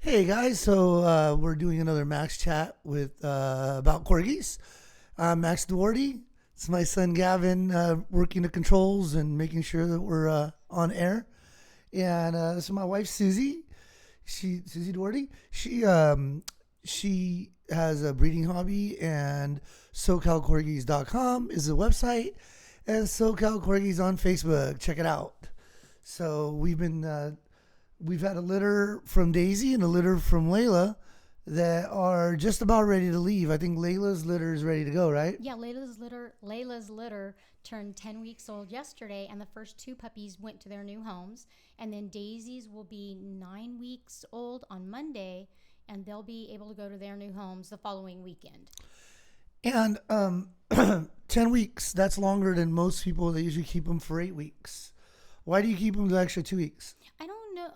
Hey guys, so we're doing another Max chat with about corgis. I'm Max Duarte. It's my son Gavin working the controls and making sure that we're on air. And this is my wife Suzi. Suzi Duarte. She has a breeding hobby, and SoCalCorgis.com is the website, and SoCal Corgis on Facebook. Check it out. So we've had a litter from Daisy and a litter from Layla that are just about ready to leave. I think Layla's litter is ready to go, right? Yeah, Layla's litter turned 10 weeks old yesterday, and the first two puppies went to their new homes. And then Daisy's will be 9 weeks old on Monday, and they'll be able to go to their new homes the following weekend. And 10 weeks, that's longer than most people. They usually keep them for 8 weeks. Why do you keep them the extra 2 weeks? I don't know.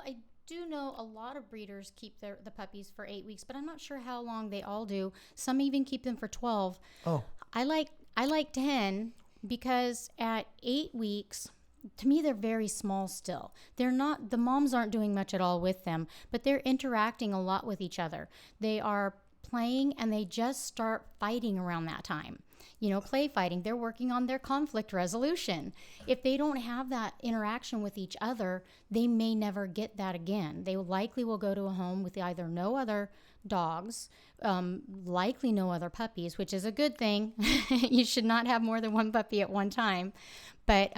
I do know a lot of breeders keep the puppies for 8 weeks, but I'm not sure how long they all do. Some even keep them for 12. Oh, I like 10 because at 8 weeks, to me, they're very small still. The moms aren't doing much at all with them, but they're interacting a lot with each other. They are playing, and they just start fighting around that time. Play fighting. They're working on their conflict resolution. If they don't have that interaction with each other, they may never get that again. They likely will go to a home with either no other dogs, likely no other puppies, which is a good thing. You should not have more than one puppy at one time. But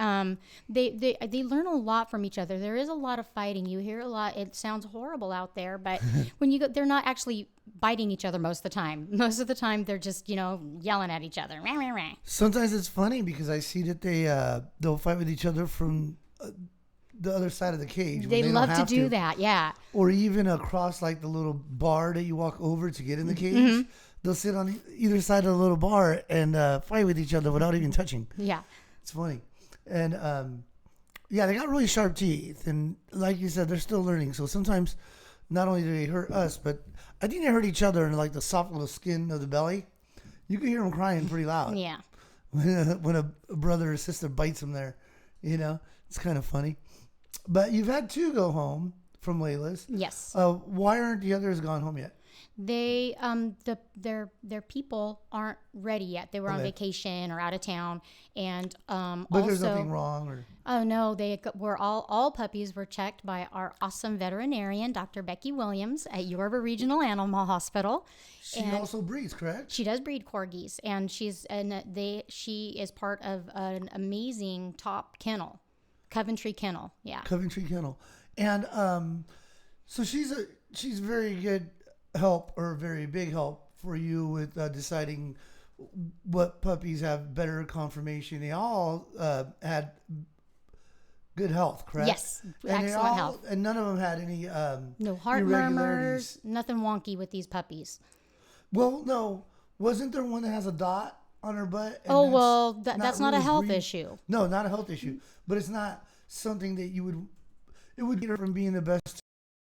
they learn a lot from each other. There is a lot of fighting. You hear a lot. It sounds horrible out there, but when you go, they're not actually biting each other most of the time. Most of the time, they're just yelling at each other. sometimes it's funny because I see that they'll fight with each other from the other side of the cage. When They don't love to have do that. Yeah. Or even across like the little bar that you walk over to get in the cage. Mm-hmm. They'll sit on either side of the little bar and fight with each other without even touching. Yeah. It's funny. And yeah, they got really sharp teeth. And like you said, they're still learning. So sometimes not only do they hurt us, but I think they hurt each other in like the soft little skin of the belly. You can hear them crying pretty loud. Yeah. When a brother or sister bites them there. It's kind of funny. But you've had two go home from Layla's. Yes. Why aren't the others gone home yet? They their people aren't ready yet. They were on vacation or out of town, and But also there's nothing wrong, or oh no, they were all puppies were checked by our awesome veterinarian, Dr. Becky Williams at Yorba Regional Animal Hospital. she And also breeds, correct? she does breed corgis, and she is part of an amazing top kennel, Coventry Kennel. Yeah. Coventry Kennel, and so she's very good help, or very big help for you with deciding what puppies have better conformation. They all had good health, correct? Yes, excellent health. And none of them had any No heart murmurs, nothing wonky with these puppies. Well, no, wasn't there one that has a dot on her butt? And That's not a really health issue. No, not a health issue, but it's not something that it would get her from being the best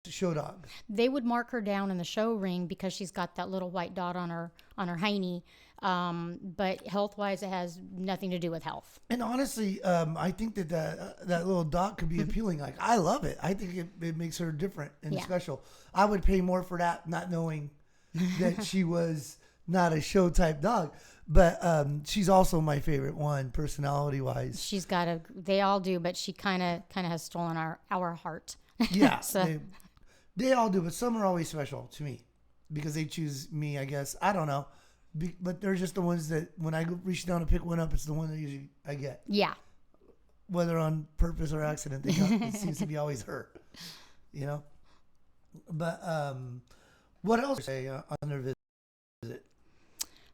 show dog. They would mark her down in the show ring because she's got that little white dot on her hiney. But health wise, it has nothing to do with health. And honestly, I think that little dot could be appealing. Like, I love it. I think it makes her different and special. I would pay more for that, not knowing that she was not a show type dog. But she's also my favorite one, personality wise. They all do, but she kind of has stolen our heart. Yeah, So they all do, but some are always special to me because they choose me, I guess. I don't know. But they're just the ones that when I reach down to pick one up, it's the one that usually I get. yeah. Whether on purpose or accident, it seems to be always her. But what else say on their visit?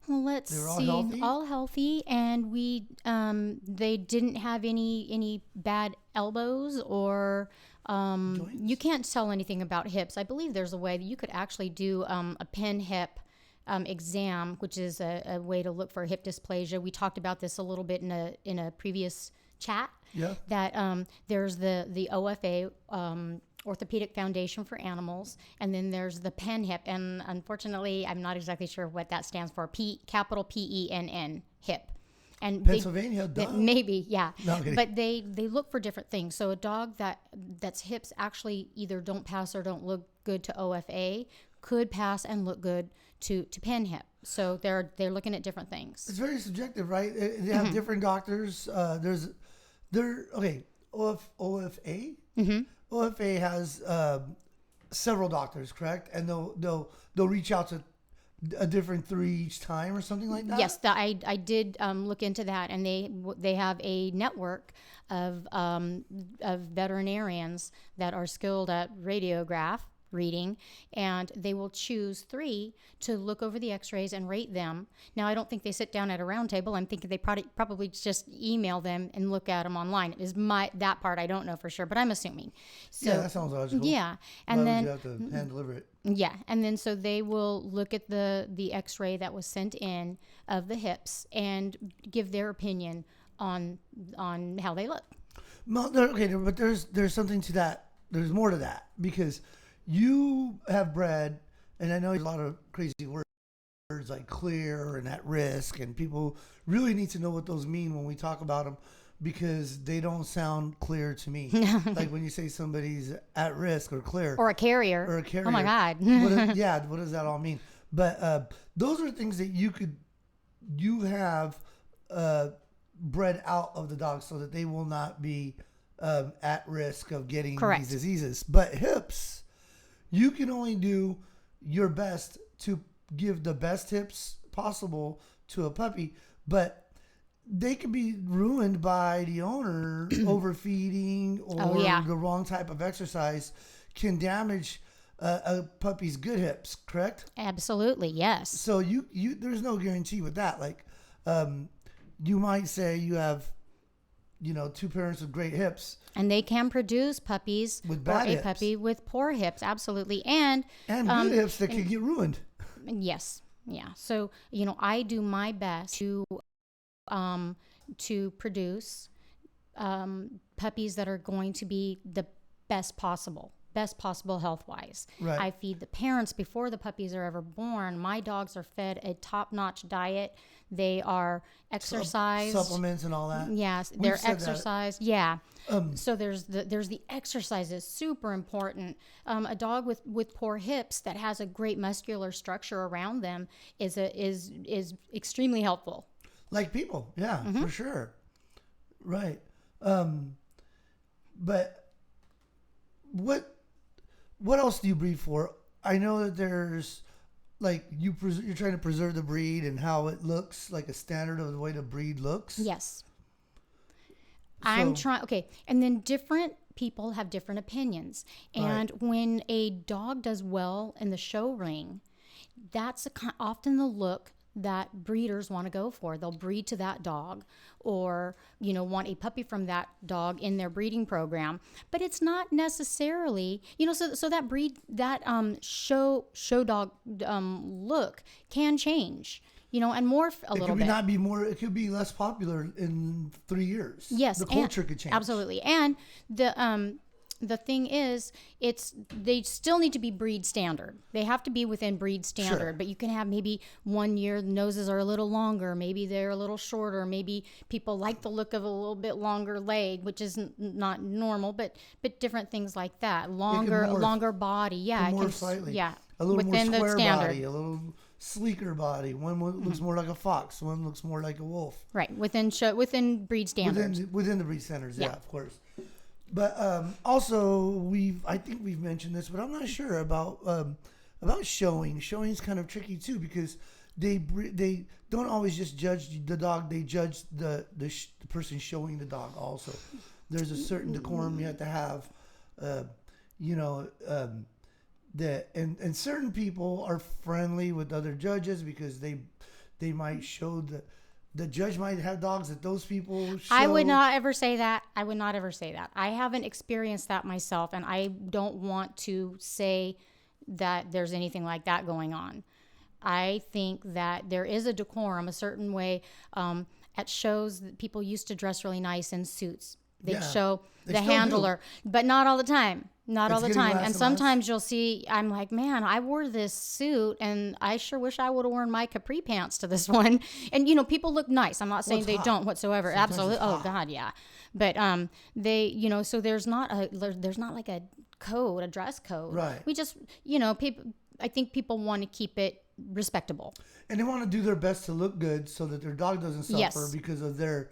Well, let's They were all see. healthy? All healthy, and they didn't have any bad elbows or Joints? you can't tell anything about hips. I believe there's a way that you could actually do a pin hip exam, which is a way to look for hip dysplasia. We talked about this a little bit in a previous chat. Yeah. That there's the OFA. Orthopedic Foundation for Animals, and then there's the PEN hip, and unfortunately I'm not exactly sure what that stands for. Capital PENN hip. And Pennsylvania, maybe, yeah. No, I'm kidding. But they look for different things. So a dog that's hips actually either don't pass or don't look good to OFA could pass and look good to pen hip. So they're looking at different things. It's very subjective, right? They have different doctors. OFA. OFA has several doctors, correct? And they'll reach out to a different 3 each time or something like that. Yes, I did look into that, and they have a network of veterinarians that are skilled at radiograph reading, and they will choose 3 to look over the x-rays and rate them. Now, I don't think they sit down at a round table. I'm thinking they probably just email them and look at them online. That part I don't know for sure, but I'm assuming. So, yeah, that sounds logical. Yeah, and Why then would you have to hand deliver it? yeah, and then so they will look at the x-ray that was sent in of the hips and give their opinion on how they look. Well, but there's something to that. There's more to that because you have bred, and I know a lot of crazy words like clear and at risk, and people really need to know what those mean when we talk about them because they don't sound clear to me. Like when you say somebody's at risk or clear. Or a carrier. Oh my God. what does that all mean? But those are things that you have bred out of the dog so that they will not be at risk of getting these diseases. But hips, you can only do your best to give the best hips possible to a puppy, but they can be ruined by the owner overfeeding or the wrong type of exercise can damage a puppy's good hips, correct? Absolutely, yes. So you there's no guarantee with that. Like you might say you have 2 parents with great hips. And they can produce puppies with bad hips. Puppy with poor hips, absolutely. And good hips that can get ruined. Yes. Yeah. So, I do my best to produce puppies that are going to be the best possible health-wise. Right. I feed the parents before the puppies are ever born. My dogs are fed a top-notch diet. They are exercised. Supplements and all that. Yes, they're exercised. Yeah. So there's the exercises, super important. A dog with poor hips that has a great muscular structure around them is extremely helpful. Like people, yeah, for sure. Right. But what else do you breed for? I know that there's like you're trying to preserve the breed and how it looks, like a standard of the way the breed looks. Yes. I'm trying. Okay, and then different people have different opinions. And when a dog does well in the show ring, that's often the look that breeders want to go for. They'll breed to that dog or, want a puppy from that dog in their breeding program. But it's not necessarily, so that show dog look can change, and morph a little bit. It could be less popular in 3 years. Yes. The culture could change. Absolutely. And the thing is, they still need to be breed standard. They have to be within breed standard, sure. But you can have maybe 1 year noses are a little longer, maybe they're a little shorter, maybe people like the look of a little bit longer leg, which is not normal, but different things like that. Longer body, yeah, more slightly, yeah, a little within more square the standard. body, a little sleeker body. One looks more like a fox, one looks more like a wolf. Right, within breed standards. Within the breed standards, yeah, of course. But also, I think we've mentioned this, but I'm not sure about showing. Showing's kind of tricky too because they don't always just judge the dog; they judge the person showing the dog. Also, there's a certain decorum you have to have. And certain people are friendly with other judges because they might show the judge might have dogs that those people show. I would not ever say that. I haven't experienced that myself, and I don't want to say that there's anything like that going on. I think that there is a decorum, a certain way. At shows, that people used to dress really nice in suits. They'd Yeah. show They the still do. handler, but not all the time. Not It's all the getting time. less And and less. sometimes you'll see, I'm like, man, I wore this suit and I sure wish I would have worn my capri pants to this one. And, people look nice. I'm not saying it's they hot. don't whatsoever. Sometimes Absolutely. it's Oh, hot. God, yeah. But they, so there's not like a code, a dress code. Right. We just, people, I think people want to keep it respectable. And they want to do their best to look good so that their dog doesn't suffer Yes. because of their,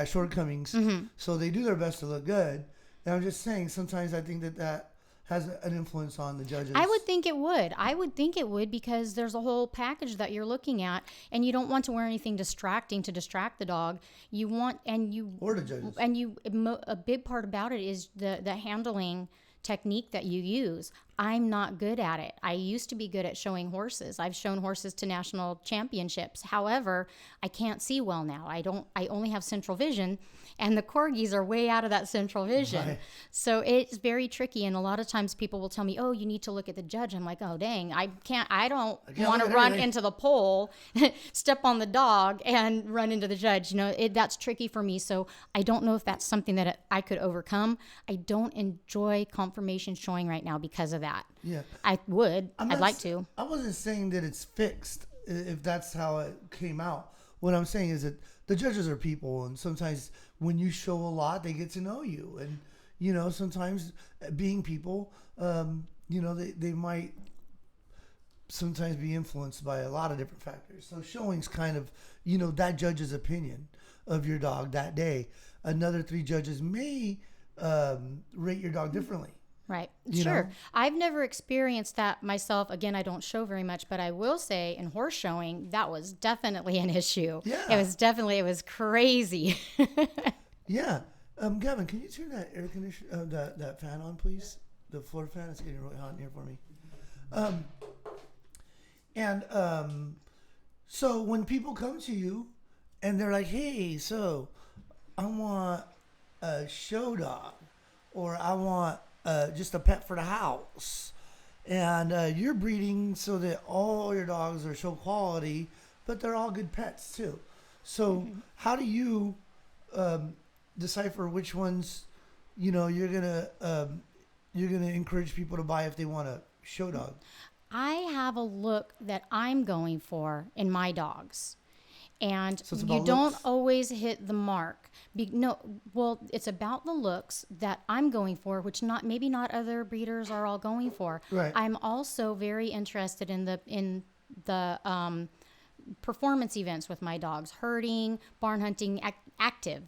shortcomings. Mm-hmm. So they do their best to look good. And I'm just saying, sometimes I think that has an influence on the judges. I would think it would. I would think it would because there's a whole package that you're looking at, and you don't want to wear anything distracting to distract the dog. You want, Or the judges. a big part about it is the handling technique that you use. I'm not good at it. I used to be good at showing horses. I've shown horses to national championships. However, I can't see well now. I only have central vision, and the corgis are way out of that central vision. Right. So it's very tricky. And a lot of times people will tell me, oh, you need to look at the judge. I'm like, oh, dang, I don't can't want to look at run everything. into the pole, step on the dog and run into the judge. That's tricky for me. So I don't know if that's something that I could overcome. I don't enjoy confirmation showing right now because of that. Yeah. I would. I'm I'd not like s- to. I wasn't saying that it's fixed if that's how it came out. What I'm saying is that the judges are people, and sometimes when you show a lot, they get to know you. And, sometimes being people, they might sometimes be influenced by a lot of different factors. So showing's kind of, that judge's opinion of your dog that day. Another 3 judges may rate your dog differently. Right. You Sure. know? I've never experienced that myself. Again, I don't show very much, but I will say in horse showing, that was definitely an issue. Yeah. It was crazy. Yeah. Gavin, can you turn that air conditioner, that fan on, please? The floor fan is getting really hot in here for me. So when people come to you and they're like, hey, so I want a show dog, or I want just a pet for the house, and you're breeding so that all your dogs are show quality, but they're all good pets too. So how do you decipher which ones you're gonna encourage people to buy if they want a show dog? I have a look that I'm going for in my dogs. And So it's you about don't looks? always hit the mark. It's about the looks that I'm going for, which maybe not other breeders are all going for. Right. I'm also very interested in the performance events with my dogs, herding, barn hunting, active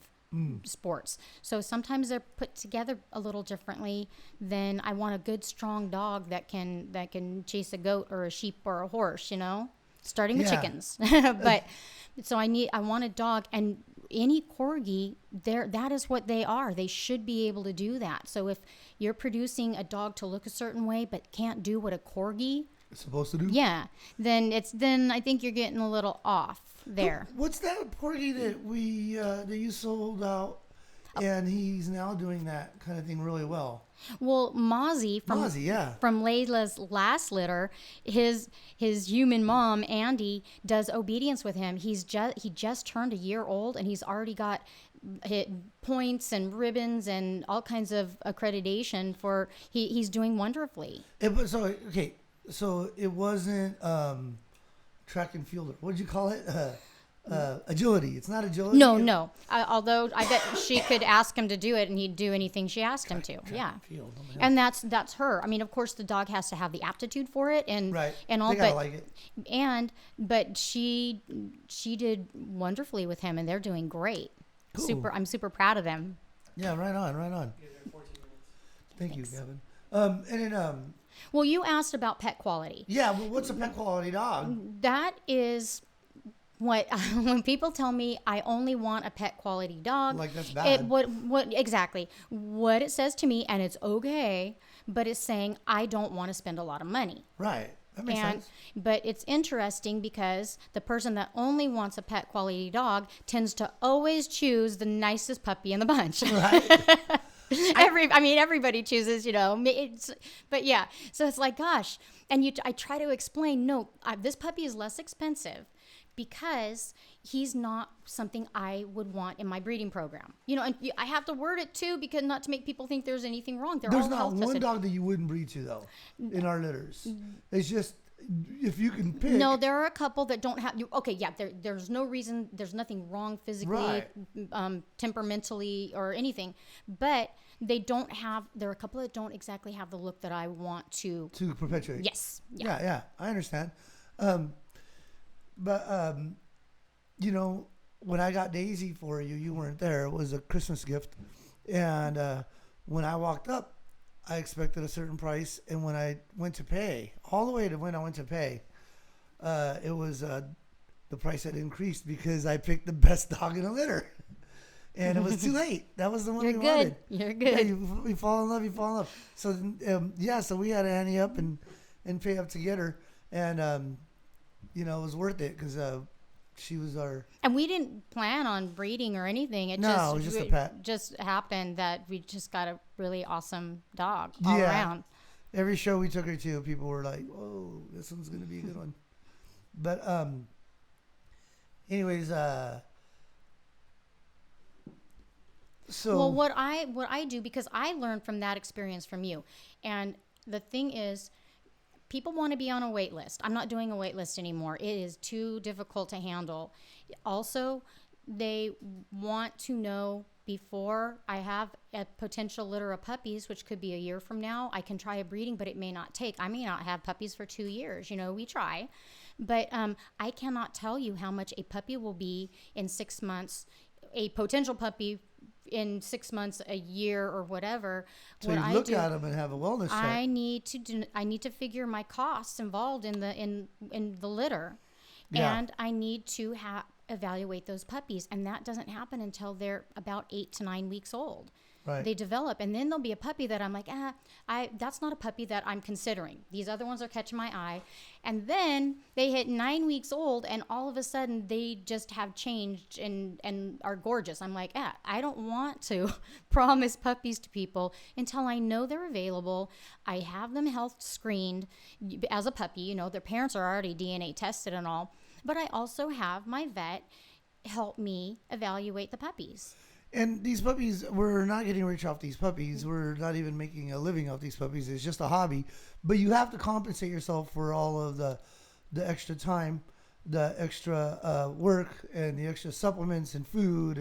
sports. So sometimes they're put together a little differently than I want a good strong dog that can chase a goat or a sheep or a horse, starting with Yeah. chickens. But so I want a dog, and any corgi, that is what they are. They should be able to do that. So if you're producing a dog to look a certain way but can't do what a corgi, It's supposed to do? yeah, then I think you're getting a little off there. What's that porgy that you sold out, and he's now doing that kind of thing really well? Well, Mozzie Mozzie, yeah. from Layla's last litter, his human mom Andy does obedience with him. He just turned a year old, and he's already got points and ribbons and all kinds of accreditation for he's doing wonderfully. So it wasn't track and fielder. What did you call it? Agility. It's not agility. No. Although I bet she could ask him to do it, and he'd do anything she asked him to. Yeah. and field. Oh my God. And that's her. I mean, of course, the dog has to have the aptitude for it, and Right. and all. They gotta But like it. but she did wonderfully with him, and they're doing great. Cool. I'm super proud of them. Yeah, right on. Thank you, Gavin. And then Well, you asked about pet quality. yeah, well, what's a pet quality dog? That is what when people tell me I only want a pet quality dog, Like, that's bad. What exactly what it says to me, and it's okay, but it's saying I don't want to spend a lot of money. Right. That makes And sense. but it's interesting because the person that only wants a pet quality dog tends to always choose the nicest puppy in the bunch. Right. Everybody chooses, but yeah. So it's like, gosh, and I try to explain, no, this puppy is less expensive because he's not something I would want in my breeding program. And I have to word it too, because not to make people think there's anything wrong. There's not one dog that you wouldn't breed to, though, in our litters. It's just, if you can pick. No, there are a couple that don't have. Okay, yeah, there's no reason. There's nothing wrong physically, temperamentally, or anything. But they don't have. There are a couple that don't exactly have the look that I want to perpetuate. Yes. Yeah. I understand. But when I got Daisy for you, you weren't there. It was a Christmas gift, and when I walked up, I expected a certain price, and when I went to pay, all the way to when I went to pay, it was the price had increased because I picked the best dog in a litter, and it was too late. That was the one You're we good. wanted. You're good. Yeah, you fall in love. You fall in love. So so we had to ante up and pay up to get her, and it was worth it because she was our. And we didn't plan on breeding or anything. It was just a pet. Just happened that we just got a really awesome dog all around. Every show we took her to, people were like, "Whoa, this one's gonna be a good one." But anyways, so well, what I do, because I learned from that experience from you, and the thing is, people want to be on a wait list. I'm not doing a wait list anymore. It is too difficult to handle. Also, they want to know before I have a potential litter of puppies, which could be a year from now. I can try a breeding, but it may not take. I may not have puppies for 2 years. We try. But I cannot tell you how much a puppy will be in 6 months, a potential puppy in 6 months, a year, or whatever. So you look at them and have a wellness check. I need to figure my costs involved in the litter, and I need to evaluate those puppies, and that doesn't happen until they're about 8 to 9 weeks old. Right. They develop, and then there'll be a puppy that I'm like, that's not a puppy that I'm considering. These other ones are catching my eye. And then they hit 9 weeks old, and all of a sudden they just have changed and are gorgeous. I'm like, I don't want to promise puppies to people until I know they're available. I have them health screened as a puppy. Their parents are already DNA tested and all. But I also have my vet help me evaluate the puppies. And these puppies, we're not getting rich off these puppies. We're not even making a living off these puppies. It's just a hobby. But you have to compensate yourself for all of the extra time, the extra work, and the extra supplements and food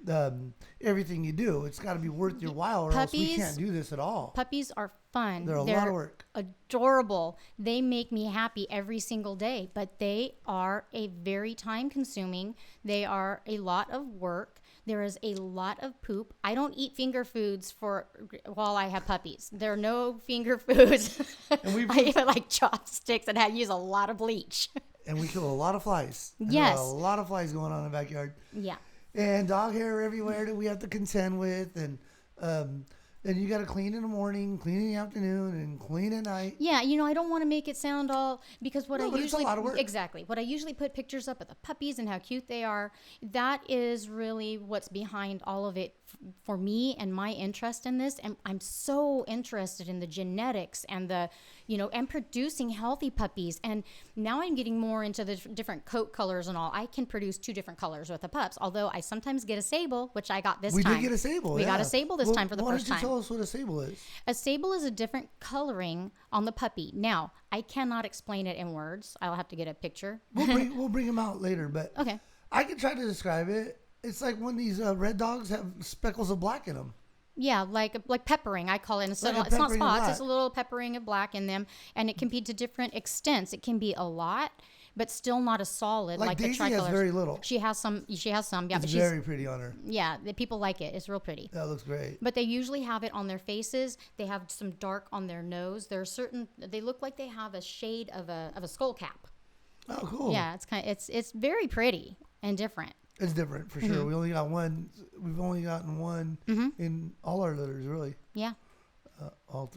and everything you do. It's got to be worth your while, or else we can't do this at all. Puppies are fun. They're a lot of work. Adorable. They make me happy every single day, but they are a very time consuming. They are a lot of work. There is a lot of poop. I don't eat finger foods while I have puppies. There are no finger foods. I eat like chopsticks, and I use a lot of bleach. And we kill a lot of flies. Yes. A lot of flies going on in the backyard. Yeah. And dog hair everywhere that we have to contend with. And then you got to clean in the morning, clean in the afternoon, and clean at night. Yeah, I don't want to make it sound all, because but it's a lot of work. Exactly. What I usually put pictures up of the puppies and how cute they are. That is really what's behind all of it for me and my interest in this. And I'm so interested in the genetics and and producing healthy puppies. And now I'm getting more into the different coat colors and all. I can produce 2 different colors with the pups, although I sometimes get a sable, which I got this time. We did get a sable. We got a sable this time for the first time. Why don't you tell us what a sable is? A sable is a different coloring on the puppy. Now, I cannot explain it in words. I'll have to get a picture. We'll bring them out later, but okay. I can try to describe it. It's like when these red dogs have speckles of black in them. Yeah, like peppering, I call it. It's not spots. It's a little peppering of black in them, and it can be to different extents. It can be a lot, but still not a solid like Daisy the tricolors. has very little. She has some. Yeah, it's very pretty on her. Yeah, the people like it. It's real pretty. That looks great. But they usually have it on their faces. They have some dark on their nose. There are certain. They look like they have a shade of a skull cap. Oh, cool. Yeah, it's very pretty and different. It's different for sure. We only got one. We've only gotten one in all our litters, really. Yeah. All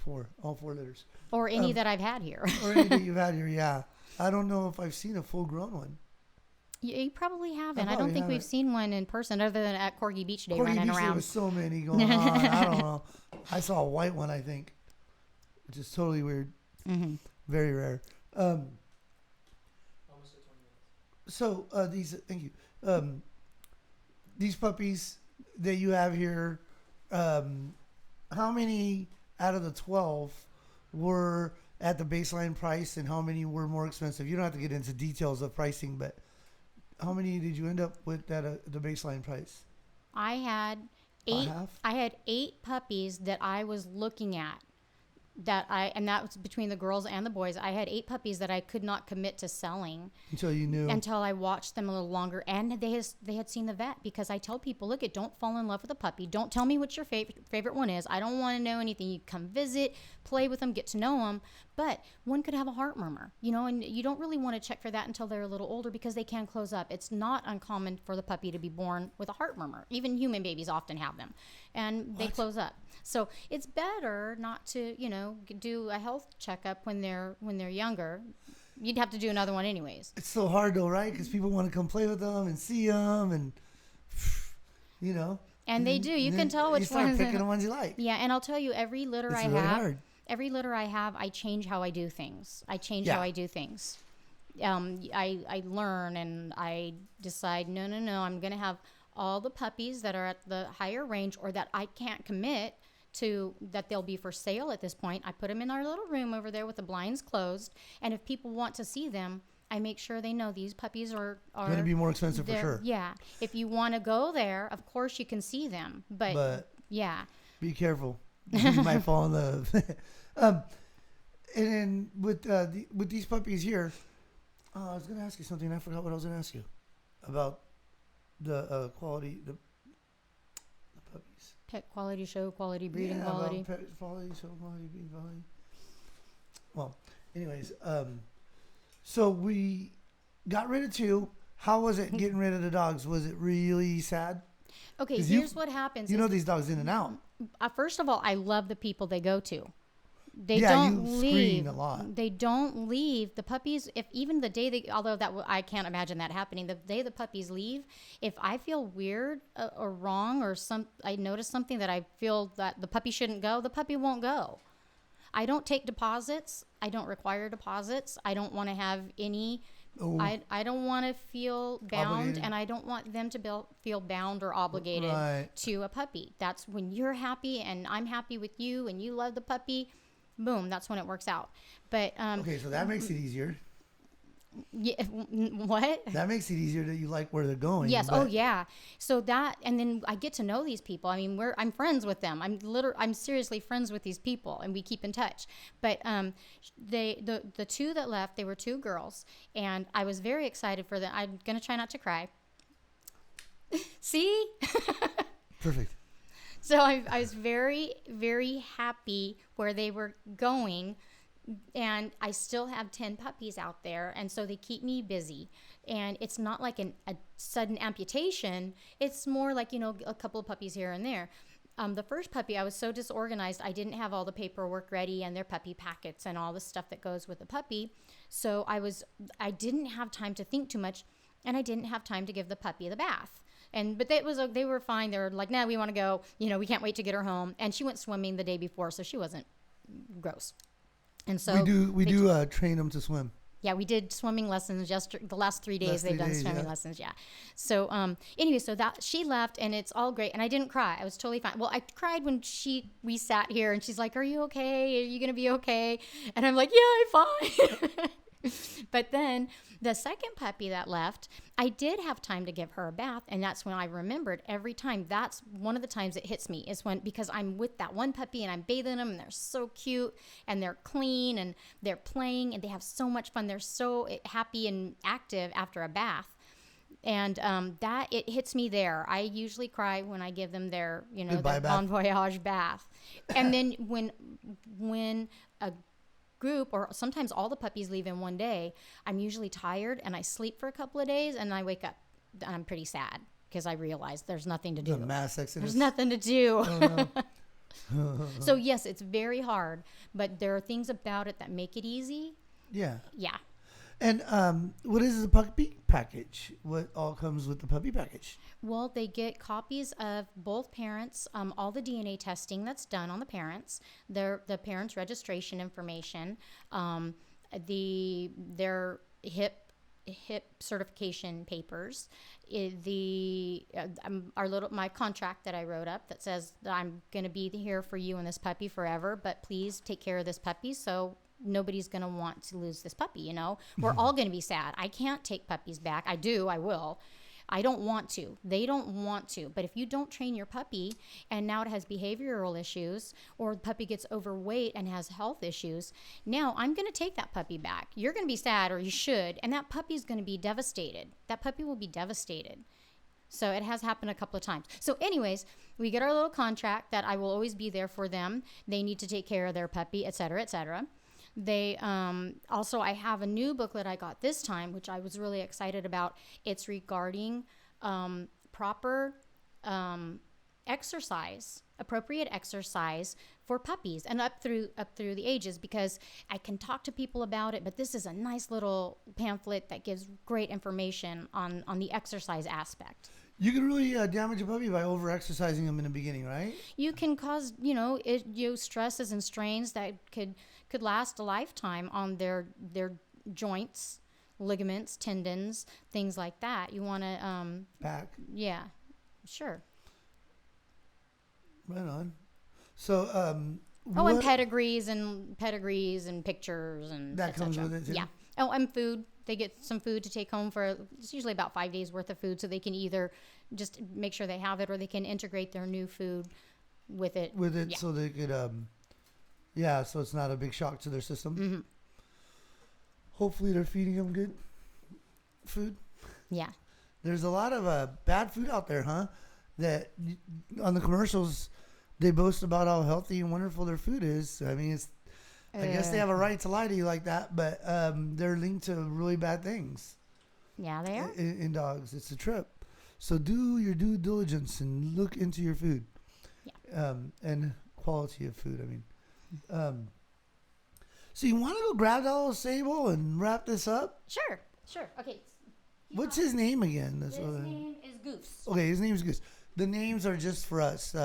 4 litters. Or any that I've had here. Or any that you've had here, yeah. I don't know if I've seen a full-grown one. You probably haven't. I don't think we've seen one in person other than at Corgi Beach Day running around. There was so many going on. I don't know. I saw a white one, I think, which is totally weird. Mm-hmm. Very rare. Almost at 20 minutes. So thank you. These puppies that you have here, um, how many out of the 12 were at the baseline price, and how many were more expensive? You don't have to get into details of pricing, but how many did you end up with at the baseline price? I had About eight. half. I had 8 puppies that I was looking at. And that was between the girls and the boys. I had 8 puppies that I could not commit to selling Until you knew. until I watched them a little longer, and they had seen the vet, because I tell people, look, don't fall in love with a puppy. Don't tell me what your favorite one is. I don't want to know anything. You come visit, play with them, get to know them, but one could have a heart murmur, and you don't really want to check for that until they're a little older, because they can close up. It's not uncommon for the puppy to be born with a heart murmur. Even human babies often have them, and they close up. So it's better not to, do a health checkup when they're younger. You'd have to do another one anyways. It's so hard though, right? Because people want to come play with them and see them, and you know. And they do. You can tell which you start ones. picking the ones you like. Yeah, and I'll tell you, every litter It's I really have, hard. I change how I do things. Yeah. How I do things. I learn, and I decide, no, I'm going to have all the puppies that are at the higher range, or that I can't commit to, that they'll be for sale at this point. I put them in our little room over there with the blinds closed, and if people want to see them, I make sure they know these puppies are Going to be more expensive for sure. Yeah. If you want to go there, of course you can see them, but yeah. Be careful. You might fall in love. And then with these puppies here, I was going to ask you something. I forgot what I was going to ask you about the quality, the puppies. Pet quality, show quality, breeding quality. About pet quality, show quality, breeding quality. Well, anyways, so we got rid of 2. How was it getting rid of the dogs? Was it really sad? Okay, here's what happens. You know these dogs in and out. First of all, I love the people they go to. They Yeah, don't you leave. screen a lot. They don't leave. The puppies, if even the day they, although I can't imagine that happening. The day the puppies leave, if I feel weird or wrong, or I notice something that I feel that the puppy shouldn't go, the puppy won't go. I don't take deposits. I don't require deposits. I don't want to have any. Oh. I don't want to feel bound, Obligated. and I don't want them to feel bound or obligated Right. to a puppy. That's when you're happy and I'm happy with you and you love the puppy. Boom, that's when it works out. But Okay, so that makes it easier. yeah, what? That makes it easier that you like where they're going. Yes. but- Oh, yeah. So that, and then I get to know these people. I mean, I'm friends with them. I'm seriously friends with these people, and we keep in touch. But the 2 that left, they were 2 girls, and I was very excited for them. I'm gonna try not to cry. See? Perfect. So I was very, very happy where they were going, and I still have 10 puppies out there, and so they keep me busy. And it's not like a sudden amputation. It's more like, a couple of puppies here and there. The first puppy, I was so disorganized, I didn't have all the paperwork ready and their puppy packets and all the stuff that goes with the puppy. So I didn't have time to think too much, and I didn't have time to give the puppy the bath. But they were fine. They were like, no, we want to go. We can't wait to get her home. And she went swimming the day before, so she wasn't gross. And so we do train them to swim. Yeah, we did swimming lessons just the last 3 days. Last 3 They've done days, swimming yeah. lessons. Yeah. So anyway, so that she left, and it's all great, and I didn't cry. I was totally fine. Well, I cried when we sat here, and she's like, "Are you okay? Are you gonna be okay?" And I'm like, "Yeah, I'm fine." But then the second puppy that left, I did have time to give her a bath, and that's when I remembered every time. That's one of the times it hits me, is because I'm with that one puppy and I'm bathing them, and they're so cute and they're clean and they're playing and they have so much fun. They're so happy and active after a bath. And that it hits me there. I usually cry when I give them their, their bon voyage bath. And then when a group, or sometimes all the puppies leave in one day, I'm usually tired and I sleep for a couple of days, and I wake up and I'm pretty sad because I realize there's nothing to do. The mass exodus. There's nothing to do. Oh, no. So yes, it's very hard, but there are things about it that make it easy. Yeah. Yeah. And what is the puppy package? What all comes with the puppy package? Well, they get copies of both parents, all the DNA testing that's done on the parents, the parents' registration information, their hip hip certification papers. My contract that I wrote up that says that I'm going to be here for you and this puppy forever, but please take care of this puppy so nobody's going to want to lose this puppy. You know, we're all going to be sad. I can't take puppies back. I will. I don't want to. They don't want to. But if you don't train your puppy and now it has behavioral issues, or the puppy gets overweight and has health issues, now I'm going to take that puppy back. You're going to be sad, or you should, and that puppy's going to be devastated. That puppy will be devastated. So it has happened a couple of times. So anyways, we get our little contract that I will always be there for them. They need to take care of their puppy, et cetera, et cetera. They also, I have a new booklet I got this time, which I was really excited about. It's regarding proper exercise, appropriate exercise for puppies and up through the ages, because I can talk to people about it, but this is a nice little pamphlet that gives great information on the exercise aspect. You can really damage a puppy by over-exercising them in the beginning, right? You can cause, stresses and strains that could last a lifetime on their joints, ligaments, tendons, things like that. You want to back. Yeah, sure. Right on. So and pedigrees and pictures and that comes with it too. Yeah. Oh, and food. They get some food to take home for, it's usually about 5 days worth of food, so they can either just make sure they have it, or they can integrate their new food with it. Yeah. So they could so it's not a big shock to their system. Mm-hmm. Hopefully they're feeding them good food. Yeah. There's a lot of bad food out there, huh? That on the commercials, they boast about how healthy and wonderful their food is. I mean, I guess they have a right to lie to you like that, but they're linked to really bad things. Yeah, they are. In dogs. It's a trip. So do your due diligence and look into your food. Yeah. And quality of food, I mean. So you want to go grab that little sable and wrap this up? Sure. Okay. What's his name again? His name is Goose. Okay, his name is Goose. The names are just for us.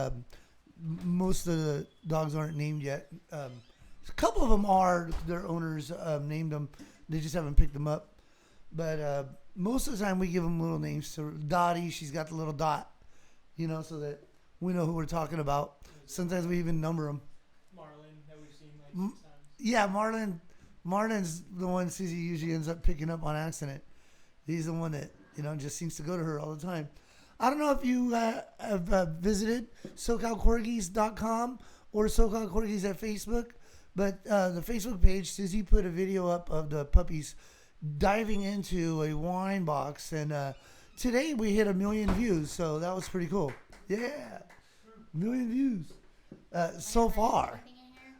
Most of the dogs aren't named yet. A couple of them are. Their owners named them. They just haven't picked them up. But most of the time we give them little names. So Dottie, she's got the little dot, so that we know who we're talking about. Sometimes we even number them. Marlin, that we've seen like 6 times. Yeah, Marlin's the one Suzi usually ends up picking up on accident. He's the one that, just seems to go to her all the time. I don't know if you have visited SoCalCorgis.com or SoCal Corgis at Facebook, but the Facebook page, Suzi put a video up of the puppies diving into a wine box, and today we hit 1 million views, so that was pretty cool. Yeah, 1 million views so far.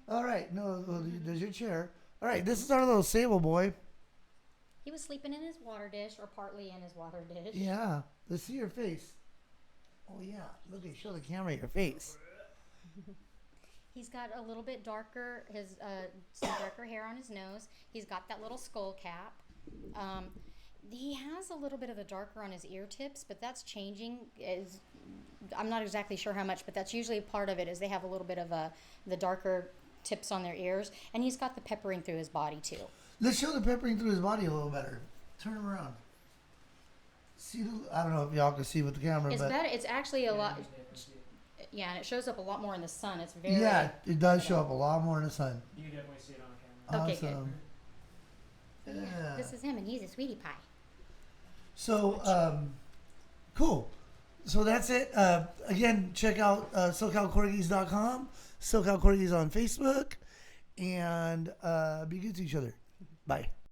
All right, no, there's your chair. All right, this is our little sable boy. He was sleeping in his water dish, or partly in his water dish. Yeah, let's see your face. Oh yeah, look, show the camera your face. He's got a little bit darker, some darker hair on his nose. He's got that little skull cap. He has a little bit of a darker on his ear tips, but that's changing. I'm not exactly sure how much, but that's usually part of it. Is they have a little bit of the darker tips on their ears, and he's got the peppering through his body too. Let's show the peppering through his body a little better. Turn him around. See, I don't know if y'all can see with the camera, it's but better. It's actually a lot. Yeah, and it shows up a lot more in the sun. It's very. Yeah, it does show up a lot more in the sun. You can definitely see it on camera. Okay, awesome. good. Yeah. This is him, and he's a sweetie pie. So, cool. So that's it. Again, check out SoCalCorgis.com, SoCal Corgis on Facebook, and be good to each other. Bye.